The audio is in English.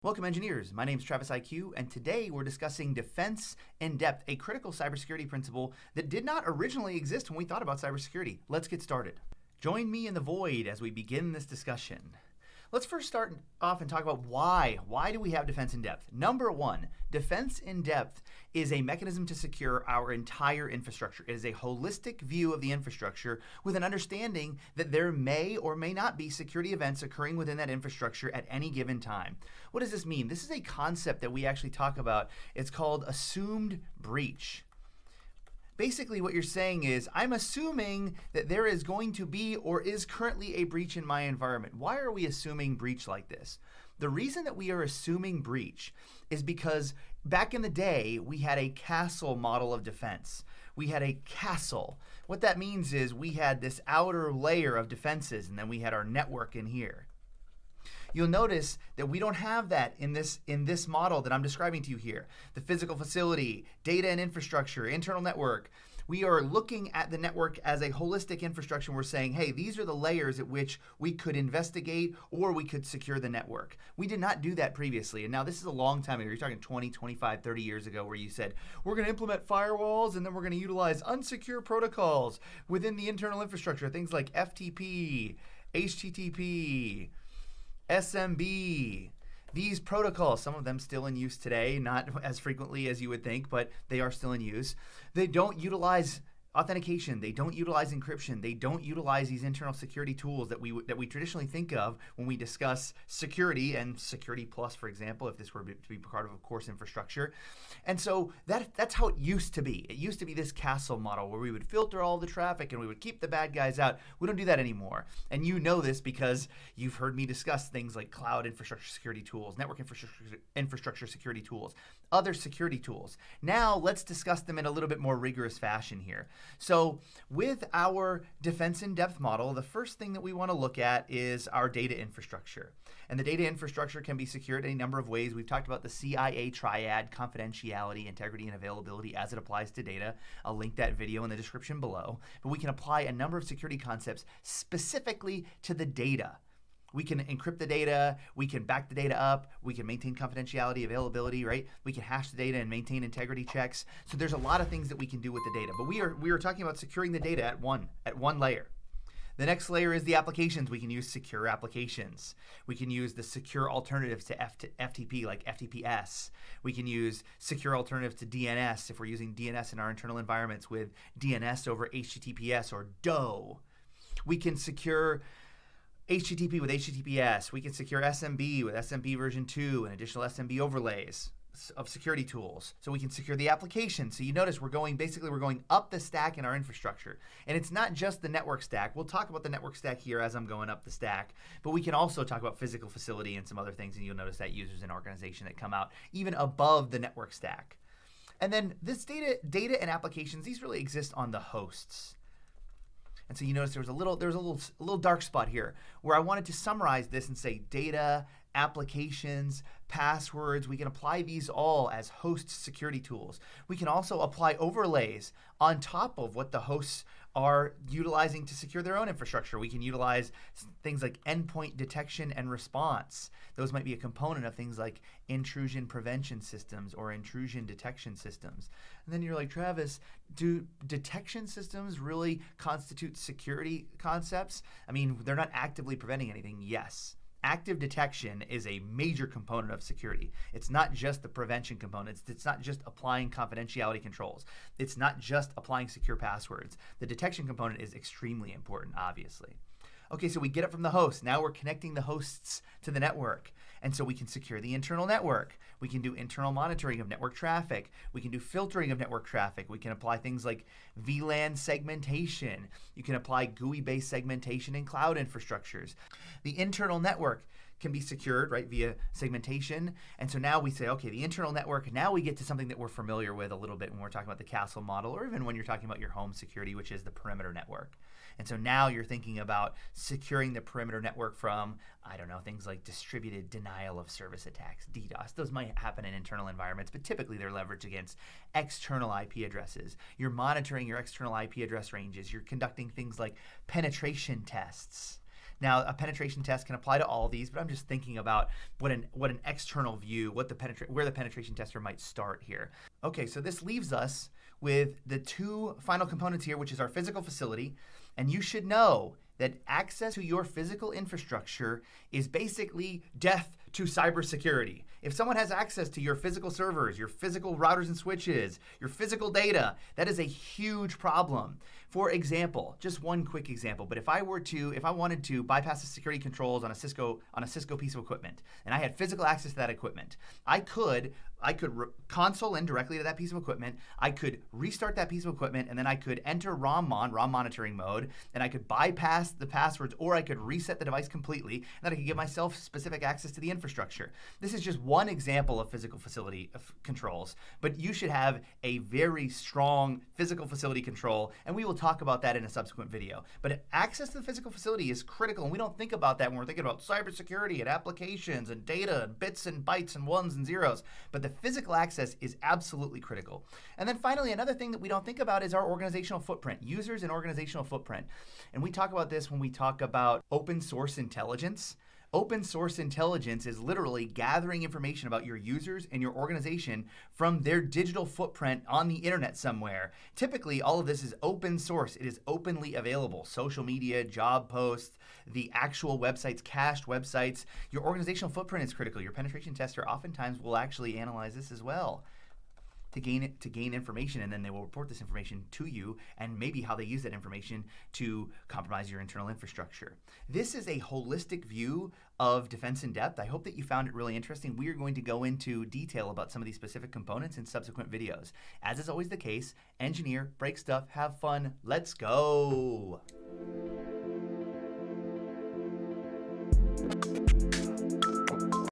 Welcome engineers, my name is TravisIQ, and today we're discussing defense in depth, a critical cybersecurity principle that did not originally exist when we thought about cybersecurity. Let's get started. Join me in the void as we begin this discussion. Let's first start off and talk about why. Why do we have defense in depth? Number one, defense in depth is a mechanism to secure our entire infrastructure. It is a holistic view of the infrastructure with an understanding that there may or may not be security events occurring within that infrastructure at any given time. What does this mean? This is a concept that we actually talk about. It's called assumed breach. Basically what you're saying is, I'm assuming that there is going to be or is currently a breach in my environment. Why are we assuming breach like this? The reason that we are assuming breach is because back in the day, we had a castle model of defense. We had a castle. What that means is we had this outer layer of defenses, and then we had our network in here. You'll notice that we don't have that in this model that I'm describing to you here. The physical facility, data and infrastructure, internal network. We are looking at the network as a holistic infrastructure. We're saying, hey, these are the layers at which we could investigate or we could secure the network. We did not do that previously. And now this is a long time ago. You're talking 20, 25, 30 years ago where you said, we're going to implement firewalls and then we're going to utilize unsecure protocols within the internal infrastructure. Things like FTP, HTTP, SMB, these protocols, some of them still in use today, not as frequently as you would think, but they are still in use. They don't utilize authentication, they don't utilize encryption, they don't utilize these internal security tools that we traditionally think of when we discuss security and security plus, for example, if this were to be part of a course infrastructure. And so that's how it used to be. It used to be this castle model where we would filter all the traffic and we would keep the bad guys out. We don't do that anymore. And you know this because you've heard me discuss things like cloud infrastructure security tools, network infrastructure security tools, other security tools. Now let's discuss them in a little bit more rigorous fashion here. So with our defense in depth model, the first thing that we want to look at is our data infrastructure. And the data infrastructure can be secured in a number of ways. We've talked about the CIA triad, confidentiality, integrity, and availability as it applies to data. I'll link that video in the description below. But we can apply a number of security concepts specifically to the data. We can encrypt the data, we can back the data up, we can maintain confidentiality, availability, right? We can hash the data and maintain integrity checks. So there's a lot of things that we can do with the data. But we are talking about securing the data at one layer. The next layer is the applications. We can use secure applications. We can use the secure alternatives to FTP like FTPS. We can use secure alternatives to DNS if we're using DNS in our internal environments with DNS over HTTPS or DOE. We can secure HTTP with HTTPS. We can secure SMB with SMB version 2 and additional SMB overlays of security tools. So we can secure the application. So you notice we're going up the stack in our infrastructure. And it's not just the network stack. We'll talk about the network stack here as I'm going up the stack, but we can also talk about physical facility and some other things, and you'll notice that users and organization that come out even above the network stack. And then this data and applications, these really exist on the hosts. And so you notice there was a little dark spot here where I wanted to summarize this and say data, applications, passwords. We can apply these all as host security tools. We can also apply overlays on top of what the hosts are utilizing to secure their own infrastructure. We can utilize things like endpoint detection and response. Those might be a component of things like intrusion prevention systems or intrusion detection systems. And then you're like, Travis, do detection systems really constitute security concepts? I mean, they're not actively preventing anything. Yes. Active detection is a major component of security. It's not just the prevention components. It's not just applying confidentiality controls. It's not just applying secure passwords. The detection component is extremely important, obviously. Okay, so we get it from the host. Now we're connecting the hosts to the network. And so we can secure the internal network. We can do internal monitoring of network traffic. We can do filtering of network traffic. We can apply things like VLAN segmentation. You can apply GUI-based segmentation in cloud infrastructures. The internal network can be secured, right, via segmentation. And so now we say, okay, the internal network, now we get to something that we're familiar with a little bit when we're talking about the castle model, or even when you're talking about your home security, which is the perimeter network. And so now you're thinking about securing the perimeter network from, I don't know, things like distributed denial of service attacks, DDoS. Those might happen in internal environments, but typically they're leveraged against external IP addresses. You're monitoring your external IP address ranges. You're conducting things like penetration tests. Now, a penetration test can apply to all of these, but I'm just thinking about what an external view, where the penetration tester might start here. Okay, so this leaves us with the two final components here, which is our physical facility. And you should know that access to your physical infrastructure is basically death to cybersecurity. If someone has access to your physical servers, your physical routers and switches, your physical data, that is a huge problem. For example, just one quick example, but if I wanted to bypass the security controls on a Cisco piece of equipment, and I had physical access to that equipment, I could console in directly to that piece of equipment, I could restart that piece of equipment, and then I could enter ROM monitoring mode, and I could bypass the passwords, or I could reset the device completely, and then I could give myself specific access to the infrastructure. This is just one example of physical facility controls, but you should have a very strong physical facility control, and we will talk about that in a subsequent video. But access to the physical facility is critical, and we don't think about that when we're thinking about cybersecurity and applications and data and bits and bytes and ones and zeros. But the physical access is absolutely critical. And then finally, another thing that we don't think about is our organizational footprint, users and organizational footprint. And we talk about this when we talk about open source intelligence. Open source intelligence is literally gathering information about your users and your organization from their digital footprint on the internet somewhere. Typically, all of this is open source. It is openly available. Social media, job posts, the actual websites, cached websites. Your organizational footprint is critical. Your penetration tester oftentimes will actually analyze this as well to gain information, and then they will report this information to you and maybe how they use that information to compromise your internal infrastructure. This is a holistic view of defense in depth. I hope that you found it really interesting. We are going to go into detail about some of these specific components in subsequent videos. As is always the case, engineer, break stuff, have fun, let's go.